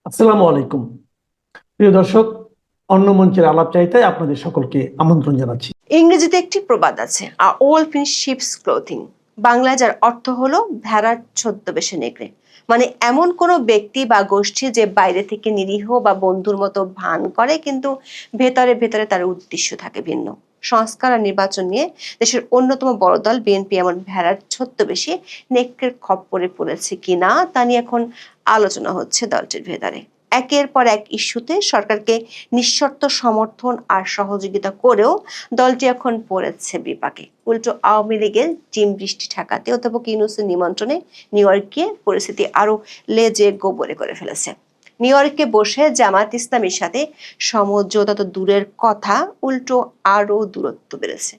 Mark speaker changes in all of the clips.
Speaker 1: আসসালামু আলাইকুম। প্রিয় দর্শক, অন্য মঞ্চের আলাপ চাইতায় আপনাদের সকলকে আমন্ত্রণ জানাচ্ছি।
Speaker 2: ইংরেজিতে একটি প্রবাদ আছে, আ ওল্ড ইন শিপস ক্লোথিং। বাংলায় যার অর্থ হলো ভেড়ার ছদ্মবেশে নেকড়ে। মানে এমন কোনো ব্যক্তি বা গোষ্ঠী যে বাইরে থেকে নিরীহ বা বন্ধুর মতো ভান করে, কিন্তু ভেতরে ভেতরে তার উদ্দেশ্য থাকে ভিন্ন। সংস্কার আর নির্বাচন নিয়ে দেশের অন্যতম বড় দল বিএনপি এমন ভেড়ার ছদ্মবেশে নেকড়ের খপ্পরে পড়েছে কিনা তা নিয়ে এখন আলোচনা হচ্ছে দলটির ভেতরে। একের পর এক ইস্যুতে সরকারকে নিঃশর্ত সমর্থন আর সহযোগিতা করেও দলটি এখন পড়েছে বিপাকে। উল্টো আওয়ামী লীগের টিম বৃষ্টি ঠেকাতে অধ্যাপক ইউনূসের নিমন্ত্রণে নিউ ইয়র্কে পরিস্থিতি আরো লেজে গোবরে করে ফেলেছে। নিউ ইয়র্কে বসে জামাত ইসলামীর সাথে সমঝোতা তো দূরের কথা, উল্টো আরো দূরত্ব বেড়েছে।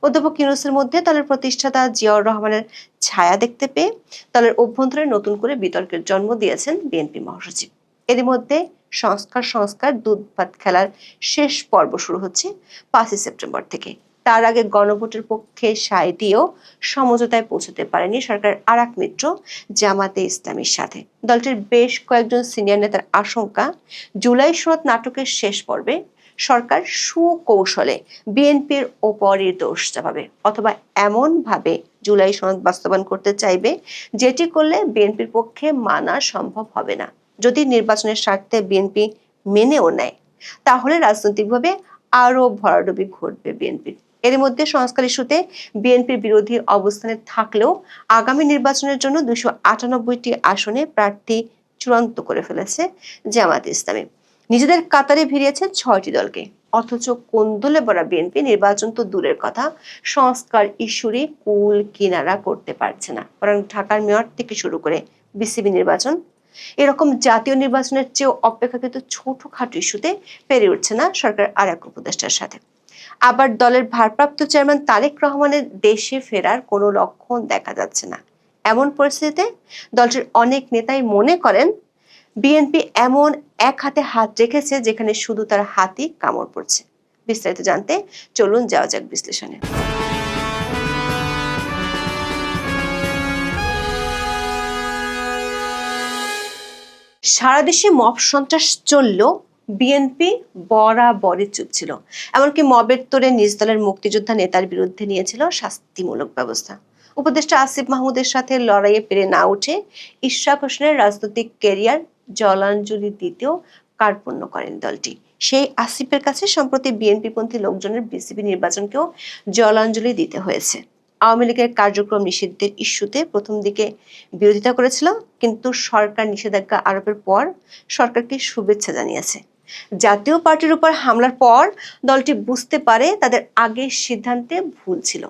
Speaker 2: অধ্যাপক ইউনূসের মধ্যে দলের প্রতিষ্ঠাতা জিয়াউর রহমানের ছায়া দেখতে পেয়ে দলের অভ্যন্তরে নতুন করে বিতর্কের জন্ম দিয়েছেন বিএনপি মহাসচিব। এরই মধ্যে সংস্কার সংস্কার দুধ ভাত খেলার শেষ পর্ব শুরু হচ্ছে 5ই সেপ্টেম্বর থেকে। তার আগে গণভোটের পক্ষে সায় দিয়েও সমঝোতায় পৌঁছতে পারেনি সরকার আর এক মিত্র জামাতে ইসলামীর সাথে। দলটির বেশ কয়েকজন সিনিয়র নেতার আশঙ্কা, জুলাই সনদ নাটকের শেষ পর্বে সরকার সুকৌশলে বিএনপির ওপরই দোষ চাপাবে, অথবা এমন ভাবে জুলাই সনদ বাস্তবায়ন করতে চাইবে যেটি করলে বিএনপির পক্ষে মানা সম্ভব হবে না। যদি নির্বাচনের স্বার্থে বিএনপি মেনেও নেয়, তাহলে রাজনৈতিকভাবে আরো ভরাডুবি ঘটবে বিএনপির। এর মধ্যে সংস্কার ইস্যুতে বিএনপির বিরোধী অবস্থানে থাকলেও আগামী নির্বাচনের জন্য 298টি আসনে প্রার্থী চূড়ান্ত করে ফেলেছে জামায়াতে ইসলামী। নিজেদের কাতারে ভিড়িয়েছে 6টি দলকে। অথচ কোন্দলে ভরা বিএনপি নির্বাচন তো দূরের কথা, সংস্কার ইস্যুরই কুল কিনারা করতে পারছে না। বরং ঢাকার মেয়র থেকে শুরু করে বিসিবি নির্বাচন, এরকম জাতীয় নির্বাচনের চেয়েও অপেক্ষাকৃত ছোটখাটো ইস্যুতে পেরে উঠছে না সরকার আর এক উপদেষ্টার সাথে। আবার দলের ভারপ্রাপ্ত চেয়ারম্যান তারেক রহমানের দেশে ফেরার কোনো লক্ষণ দেখা যাচ্ছে না। এমন পরিস্থিতিতে দলটির অনেক নেতাই মনে করেন বিএনপি এমন এক হাতে হাত রেখেছে যেখানে শুধু তার হাতই কামড় পড়ছে। বিস্তারিত জানতে চলুন যাওয়া যাক বিশ্লেষণে। সারা দেশে মব সন্ত্রাস চললেও বিএনপি বরাবরই চুপ ছিল। এমনকি মবের তোড়ে নিজ দলের মুক্তিযোদ্ধা নেতার বিরুদ্ধে নিয়েছিল শাস্তিমূলক ব্যবস্থা। উপদেষ্টা আসিফ মাহমুদের সাথে লড়াইয়ে পেরে না উঠে ইশরাক হোসেনের রাজনৈতিক ক্যারিয়ার জলাঞ্জলি দিতেও কার্পণ্য করেন দলটি। সেই আসিফের কাছে সম্প্রতি বিএনপিপন্থী লোকজনের বিসিবি নির্বাচনকেও জলাঞ্জলি দিতে হয়েছে। আওয়ামী লীগের কার্যক্রম নিষিদ্ধের ইস্যুতে প্রথম দিকে বিরোধিতা করেছিল, কিন্তু সরকার নিষেধাজ্ঞা আরোপের পর সরকারকে শুভেচ্ছা জানিয়েছে। জাতীয় পার্টির উপর হামলার পর দলটি বুঝতে পারে তাদের আগের সিদ্ধান্তে ভুল ছিল।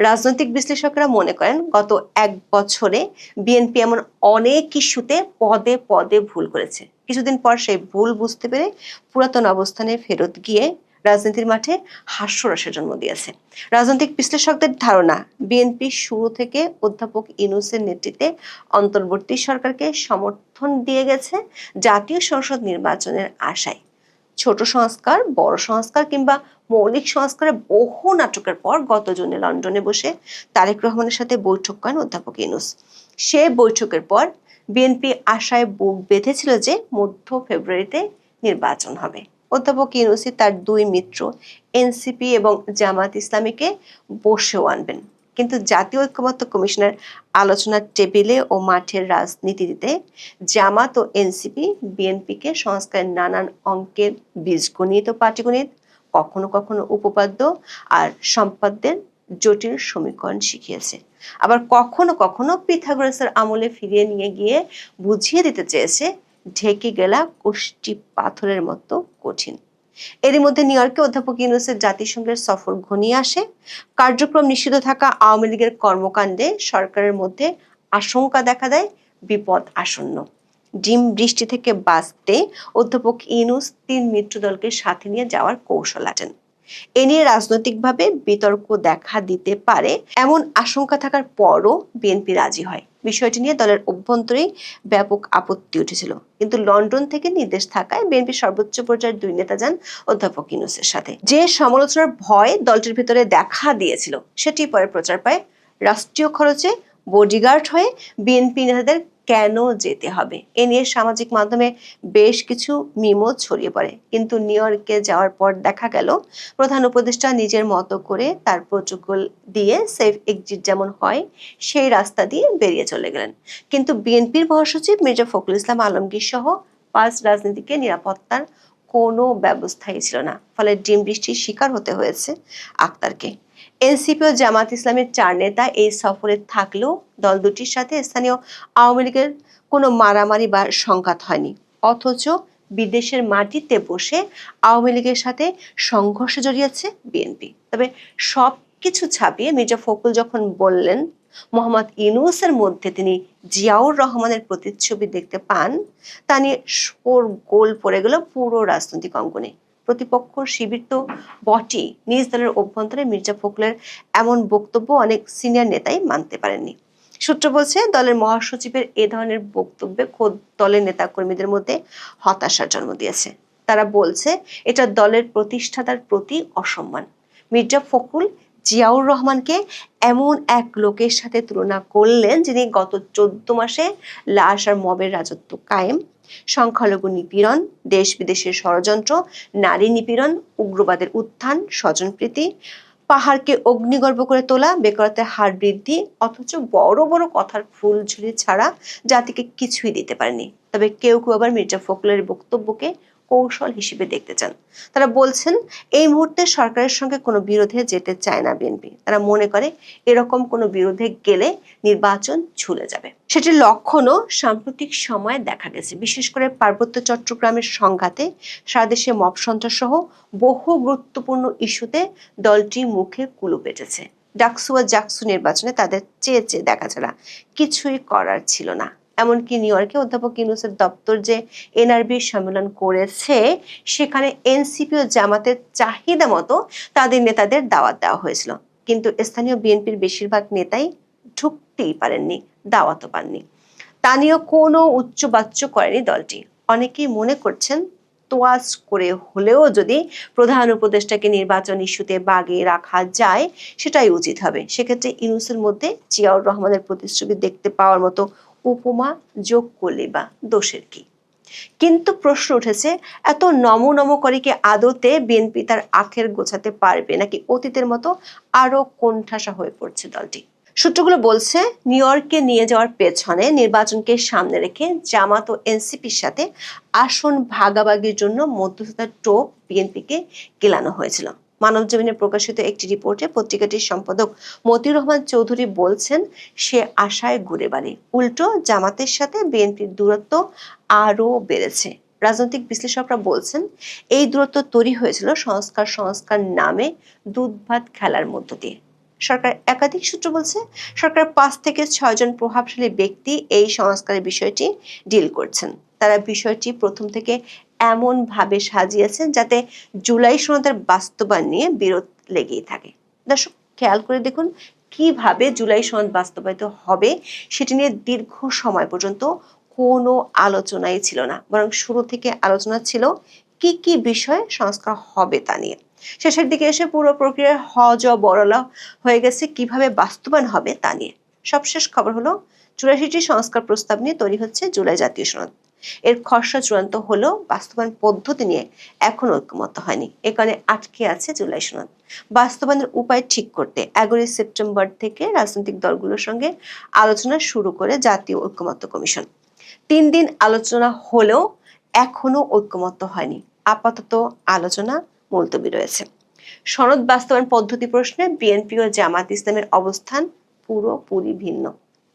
Speaker 2: রাজনৈতিক বিশ্লেষকরা মনে করেন গত এক বছরে বিএনপি এমন অনেক ইস্যুতে পদে পদে ভুল করেছে। কিছুদিন পর সেই ভুল বুঝতে পেরে পুরাতন অবস্থানে ফেরত গিয়ে রাজনীতির মাঠে হাস্যরসের জন্ম দিয়েছে। রাজনৈতিক বিশ্লেষকদের ধারণা, বিএনপি শুরু থেকে অধ্যাপক ইউনূসের নেতৃত্বে অন্তর্বর্তী সরকারকে সমর্থন দিয়ে গেছে জাতীয় সংসদ নির্বাচনের আশায়। ছোট সংস্কার, বড় সংস্কার কিংবা মৌলিক সংস্কারের বহু নাটকের পর গত জুনে লন্ডনে বসে তারেক রহমানের সাথে বৈঠক করেন অধ্যাপক ইউনূস। সে বৈঠকের পর বিএনপি আশায় বুক বেঁধেছিল যে মধ্য ফেব্রুয়ারিতে নির্বাচন হবে। অধ্যাপক ইউনূসই তার দুই মিত্র এনসিপি এবং জামাত ইসলামীকে বসেও আনবেন। কিন্তু জাতীয় ঐক্যমত্য কমিশনের আলোচনার টেবিলে ও মাঠের রাজনীতিতে জামাত ও এনসিপি বিএনপিকে সংস্কারের নানান অঙ্কের বীজগণিত ও পাটিগণিত, কখনো কখনো উপপাদ্য আর সম্পাদ্যের জটিল সমীকরণ শিখিয়েছে। আবার কখনো কখনো পিথাগোরাসের আমলে ফিরিয়ে নিয়ে গিয়ে বুঝিয়ে দিতে চেয়েছে ঢেকে গেলা কোষ্ঠী পাথরের মতো কঠিন। এরই মধ্যে নিউ ইয়র্কে অধ্যাপক ইউনূসের জাতিসংঘের সফর ঘনিয়ে আসে। কার্যক্রম নিষিদ্ধ থাকা আওয়ামী লীগের কর্মকাণ্ডে সরকারের মধ্যে আশঙ্কা দেখা দেয় বিপদ আসন্ন। ডিম বৃষ্টি থেকে বাঁচতে অধ্যাপক ইউনূস 3 মিত্র দলকে সাথে নিয়ে যাওয়ার কৌশল আটেন। এ নিয়ে রাজনৈতিকভাবে বিতর্ক দেখা দিতে পারে এমন আশঙ্কা থাকার পরও বিএনপি রাজি হয়। বিষয়টি নিয়ে দলের অভ্যন্তরেই ব্যাপক আপত্তি উঠেছিল, কিন্তু লন্ডন থেকে নির্দেশ থাকায় বিএনপি সর্বোচ্চ পর্যায়ের 2 নেতা যান অধ্যাপক ইউনূসের সাথে। যে সমালোচনার ভয় দলটির ভিতরে দেখা দিয়েছিল সেটি পরে প্রচার পায়। রাষ্ট্রীয় খরচে বডিগার্ড হয়ে বিএনপি নেতাদের কেন যেতে হবে এ নিয়ে সামাজিক মাধ্যমে বেশ কিছু মিমও ছড়িয়ে পড়ে, কিন্তু নিউ ইয়র্কে যাওয়ার পর দেখা গেল প্রধান উপদেষ্টা নিজের মতো করে তার প্রোটোকল দিয়ে সেফ এক্সিট যেমন হয় সেই রাস্তা দিয়ে বেরিয়ে চলে গেলেন। কিন্তু বিএনপির মহাসচিব মির্জা ফখরুল ইসলাম আলমগীর সহ 5 রাজনীতিকের নিরাপত্তার কোনো ব্যবস্থাই ছিল না, ফলে ডিম বৃষ্টির শিকার হতে হয়েছে আক্তারকে। এনসিপি ও জামাত ইসলামের 4 নেতা এই সফরে থাকলেও দল দুটির সাথে স্থানীয় আওয়ামী লীগের কোনো মারামারি বা সংঘাত হয়নি, অথচ বিদেশের মাটিতে বসে আওয়ামী লীগের সাথে সংঘর্ষে জড়িয়েছে বিএনপি। তবে সবকিছু ছাপিয়ে মির্জা ফখরুল যখন বললেন মোহাম্মদ ইউনূসের মধ্যে তিনি জিয়াউর রহমানের প্রতিচ্ছবি দেখতে পান, তা নিয়ে শোরগোল পড়ে গেল পুরো রাজনৈতিক অঙ্গনে। প্রতিপক্ষ শিবির তো বটেই, নিজ দলের অভ্যন্তরে মির্জা ফখরুলের এমন বক্তব্য অনেক সিনিয়র নেতাই মানতে পারেননি। সূত্র বলছে দলের মহাসচিবের এ ধরনের বক্তব্যে খোদ দলের নেতাকর্মীদের মধ্যে হতাশার জন্ম দিয়েছে। তারা বলছে এটা দলের প্রতিষ্ঠাতার প্রতি অসম্মান। মির্জা ফখরুল জিয়াউর রহমানকে এমন এক লোকের সাথে তুলনা করলেন যিনি গত 14 মাসে লাশ আর মবের রাজত্ব কায়েম, সংখ্যালঘু নিপীড়ন, দেশ বিদেশের ষড়যন্ত্র, নারী নিপীড়ন, উগ্রবাদের উত্থান, স্বজনপ্রীতি, পাহাড়কে অগ্নিগর্ভ করে তোলা, বেকারত্বের হার বৃদ্ধি, অথচ বড় বড় কথার ফুলঝুরি ছাড়া জাতিকে কিছুই দিতে পারেনি। তবে কেউ কেউ আবার মির্জা ফখরুলের বক্তব্যকে কৌশল হিসেবে দেখতে চান। তারা বলছেন এই মুহূর্তে সরকারের সঙ্গে কোনো বিরোধে যেতে চায় না বিএনপি। তারা মনে করে এরকম কোনো বিরোধে গেলে নির্বাচন ঝুলে যাবে। সেটির লক্ষণও সাম্প্রতিক সময়ে দেখা গেছে, বিশেষ করে পার্বত্য চট্টগ্রামের সংঘাতে, সারা দেশে মব সন্ত্রাস সহ বহু গুরুত্বপূর্ণ ইস্যুতে দলটি মুখে কুলু পেটেছে। ডাকসু ও জাকসু নির্বাচনে তাদের চেয়ে দেখা ছাড়া কিছুই করার ছিল না। এমনকি নিউ ইয়র্কে অধ্যাপক ইউনূসের দপ্তর যে এনআরবি সম্মেলন করেছে, সেখানে এনসিপি ও জামাতের চাহিদা মতো তাদের নেতাদের দাওয়াত দেওয়া হয়েছিল, কিন্তু স্থানীয় বিএনপির বেশিরভাগ নেতাই ঢুকতেই পারেননি, দাওয়াতও পাননি। তা নিয়েও কোনো উচ্চবাচ্য করেনি দলটি। অনেকেই মনে করছেন তোয়াজ করে হলেও যদি প্রধান উপদেষ্টাকে নির্বাচন ইস্যুতে বাগে রাখা যায় সেটাই উচিত হবে। সেক্ষেত্রে ইউনূসের মধ্যে জিয়াউর রহমানের প্রতিশ্রুতি দেখতে পাওয়ার মতো উপমা যোগ করলে বা দোষের কি? কিন্তু প্রশ্ন উঠেছে, এত নম করে কি আদতে বিএনপি তার আখের গোছাতে পারবে, নাকি অতীতের মতো আরো কোণঠাসা হয়ে পড়ছে দলটি? সূত্রগুলো বলছে নিউ ইয়র্কে নিয়ে যাওয়ার পেছনে নির্বাচনকে সামনে রেখে জামাত ও এনসিপির সাথে আসন ভাগাভাগির জন্য মধ্যস্থতার টোপ বিএনপিকে গেলানো হয়েছিল। মানবজমিনে প্রকাশিত একটি রিপোর্টে পত্রিকাটির সম্পাদক মতিউর রহমান চৌধুরী বলছেন সে আশায় ঘুরে বাড়ি, উল্টো জামাতের সাথে বিএনপির দূরত্ব আরো বেড়েছে। রাজনৈতিক বিশ্লেষকরা বলছেন এই দূরত্ব তৈরি হয়েছিল সংস্কার নামে দুধ ভাত খেলার মধ্য দিয়ে। সরকার একাধিক সূত্র বলছে সরকার 5 থেকে 6 জন প্রভাবশালী ব্যক্তি এই সংস্কারের বিষয়টি ডিল করছেন। তারা বিষয়টি প্রথম থেকে এমন ভাবে সাজিয়েছেন যাতে জুলাই সনদের বাস্তবায়ন নিয়ে বিরোধ লেগেই থাকে। দর্শক খেয়াল করে দেখুন কিভাবে জুলাই সনদ বাস্তবায়িত হবে সেটি নিয়ে দীর্ঘ সময় পর্যন্ত কোনো আলোচনাই ছিল না, বরং শুরু থেকে আলোচনা ছিল কি কি বিষয়ে সংস্কার হবে তা নিয়ে। শেষের দিকে এসে পুরো প্রক্রিয়ার বড়লা হয়ে গেছে কিভাবে বাস্তবায়ন হবে তা নিয়ে। সবশেষ খবর হলো 84টি সংস্কার প্রস্তাব নিয়ে তৈরি হচ্ছে জুলাই জাতীয় সনদ। এর খসড়া চূড়ান্ত হলেও বাস্তবায়ন পদ্ধতি নিয়ে এখনো ঐক্যমত্য হয়নি। এ কারণে আটকে আছে জুলাই সনদ। বাস্তবায়নের উপায় ঠিক করতে 11 সেপ্টেম্বর থেকে রাজনৈতিক দলগুলোর সঙ্গে আলোচনা শুরু করে জাতীয় ঐক্যমত্য কমিশন। 3 দিন আলোচনা হলেও এখনো ঐক্যমত্য হয়নি। আপাতত আলোচনা মুলতবি রয়েছে। সনদ বাস্তবায়ন পদ্ধতি প্রশ্নে বিএনপি ও জামাত ইসলামের অবস্থান পুরোপুরি ভিন্ন।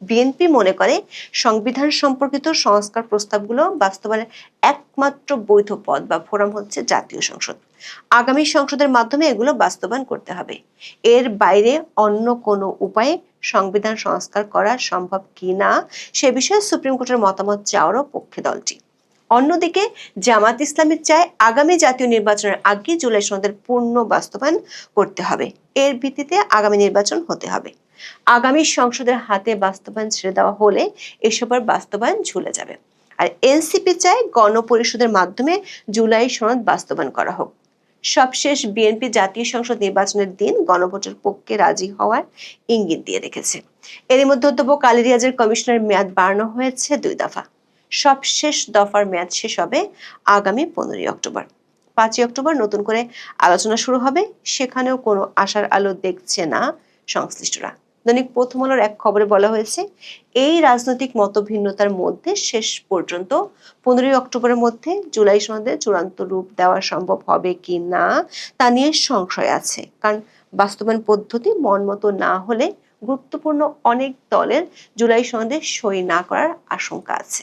Speaker 2: বিএনপি মনে করে সংবিধান সম্পর্কিত সংস্কার প্রস্তাবগুলো বাস্তবায়নের একমাত্র বৈধ পথ বা ফোরাম হচ্ছে জাতীয় সংসদ। আগামী সংসদের মাধ্যমে এগুলো বাস্তবায়ন করতে হবে। এর বাইরে অন্য কোনো উপায়ে সংবিধান সংস্কার করা সম্ভব কিনা সে বিষয়ে সুপ্রিম কোর্টের মতামত চাওয়ারও পক্ষে দলটি। অন্যদিকে জামাত ইসলামী চায় আগামী জাতীয় নির্বাচনের আগে জুলাই সনদের পূর্ণ বাস্তবায়ন করতে হবে। এর ভিত্তিতে আগামী নির্বাচন হতে হবে। আগামী সংসদের হাতে বাস্তবায়ন ছেড়ে দেওয়া হলে এসবের বাস্তবায়ন ঝুলে যাবে। আর এনসিপি চায় গণপরিষদের মাধ্যমে জুলাই সনদ বাস্তবায়ন করা হোক। সবশেষ বিএনপি জাতীয় সংসদ নির্বাচনের দিন গণভোটের পক্ষে রাজি হওয়ার ইঙ্গিত দিয়ে রেখেছে। এরই মধ্যে অধ্যাপক আলী রিয়াজের কমিশনের মেয়াদ বাড়ানো হয়েছে 2 দফা। সবশেষ দফার মেয়াদ শেষ হবে আগামী 15 অক্টোবর। 5 অক্টোবর নতুন করে আলোচনা শুরু হবে, সেখানেও কোনো আশার আলো দেখছে না সংশ্লিষ্টরা। দৈনিক প্রথম আলোর এক খবরে বলা হয়েছে, এই রাজনৈতিক মতভিন্নতার মধ্যে শেষ পর্যন্ত 15 অক্টোবরের মধ্যে জুলাই সনদে চূড়ান্ত রূপ দেওয়া সম্ভব হবে কি না তা নিয়ে সংশয় আছে। কারণ বাস্তবায়ন পদ্ধতি মনমতো না হলে গুরুত্বপূর্ণ অনেক দলের জুলাই সনদে সই না করার আশঙ্কা আছে।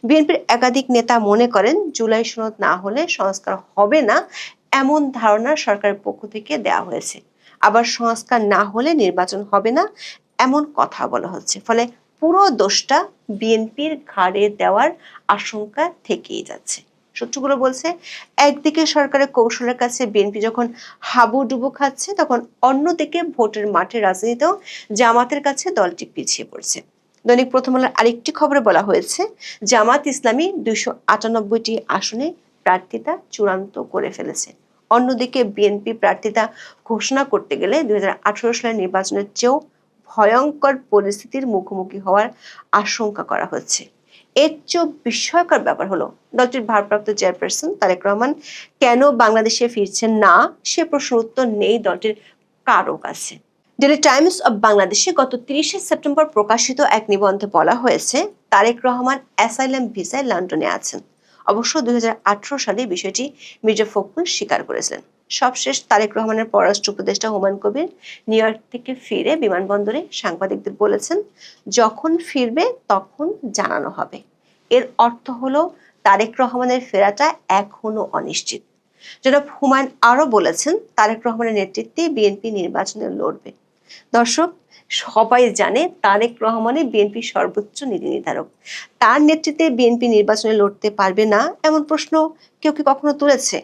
Speaker 2: বিএনপির একাধিক নেতা মনে করেন, জুলাই সনদ না হলে সংস্কার হবে না এমন ধারণা সরকারের পক্ষ থেকে দেওয়া হয়েছে। আবার সংস্কার না হলে নির্বাচন হবে না এমন কথা বলা হচ্ছে। ফলে পুরো দোষটা বিএনপির ঘাড়ে দেওয়ার আশঙ্কা থেকেই যাচ্ছে। সূত্রগুলো বলছে, একদিকে সরকারের কৌশলের কাছে বিএনপি যখন হাবুডুবু খাচ্ছে, তখন অন্যদিকে ভোটের মাঠে রাজনীতিতেও জামাতের কাছে দলটি পিছিয়ে পড়ছে। দৈনিক প্রথম আলোর আরেকটি খবরে বলা হয়েছে, জামাত ইসলামী 298টি আসনে প্রার্থিতা চূড়ান্ত করে ফেলেছে। অন্যদিকে বিএনপি প্রার্থিতা ঘোষণা করতে গেলে 2018 সালের নির্বাচনের চেয়েও ভয়ঙ্কর পরিস্থিতির মুখোমুখি হওয়ার আশঙ্কা করা হচ্ছে। এর চেয়েও বিস্ময়কর ব্যাপার হলো, দলটির ভারপ্রাপ্ত চেয়ারপারসন তারেক রহমান কেন বাংলাদেশে ফিরছেন না সে প্রশ্নের উত্তর নেই দলটির কারো কাছে। ডেইলি টাইমস অব বাংলাদেশে গত 30 সেপ্টেম্বর প্রকাশিত এক নিবন্ধে বলা হয়েছে, তারেক রহমান অ্যাসাইলাম ভিসায় লন্ডনে আছেন। অবশ্য 2018 সালে বিষয়টি মির্জা ফখরুল স্বীকার করেছিলেন। সবশেষ তারেক রহমানের পররাষ্ট্র উপদেষ্টা হুমায়ুন কবির নিউ ইয়র্ক থেকে ফিরে বিমানবন্দরে সাংবাদিকদের বলেছেন, যখন ফিরবে তখন জানানো হবে। এর অর্থ হলো তারেক রহমানের ফেরাটা এখনো অনিশ্চিত। জনাব হুমায়ুন আরো বলেছেন, তারেক রহমানের নেতৃত্বে বিএনপি নির্বাচনে লড়বে। দর্শক, সবাই জানে তারেক রহমানই বিএনপির সর্বোচ্চ নীতি নির্ধারক। তার নেতৃত্বে বিএনপি নির্বাচনে লড়তে পারবে না এমন প্রশ্ন কেউ কি কখনো তুলেছে?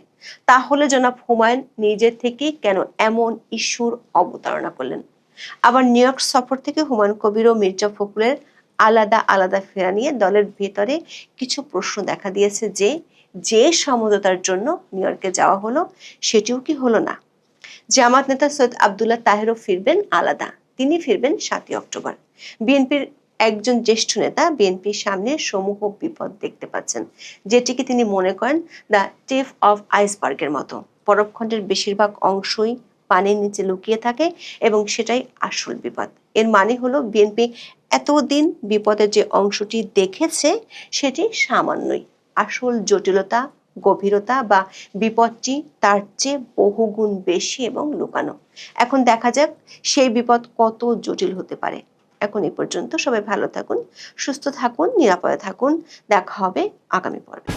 Speaker 2: তাহলে জনাব হুমায়ুন নিজে থেকে কেন এমন ইস্যুর অবতারণা করলেন? আবার নিউ ইয়র্ক সফর থেকে হুমায়ুন কবির ও মির্জা ফখরুলের আলাদা আলাদা ফেরা নিয়ে দলের ভেতরে কিছু প্রশ্ন দেখা দিয়েছে, যে সমঝোতার জন্য নিউ ইয়র্কে যাওয়া হলো সেটিও কি হলো না? জামাত নেতা সৈয়দ আব্দুল্লাহ তাহেরও ফিরবেন আলাদা, তিনি ফিরবেন 7 অক্টোবর। বিএনপির একজন জ্যেষ্ঠ নেতা বিএনপির সামনে সমূহ বিপদ দেখতে পাচ্ছেন, যেটিকে তিনি মনে করেন দ্য টিপ অফ আইসবার্গের মতো। বরফখণ্ডের বেশিরভাগ অংশই পানির নিচে লুকিয়ে থাকে এবং সেটাই আসল বিপদ। এর মানে হলো, বিএনপি এতদিন বিপদের যে অংশটি দেখেছে সেটি সামান্যই, আসল জটিলতা, গভীরতা বা বিপদটি তার চেয়ে বহুগুণ বেশি এবং লুকানো। এখন দেখা যাক সেই বিপদ কত জটিল হতে পারে। এখন এই পর্যন্ত, সবাই ভালো থাকুন, সুস্থ থাকুন, নিরাপদে থাকুন। দেখা হবে আগামী পর্বে।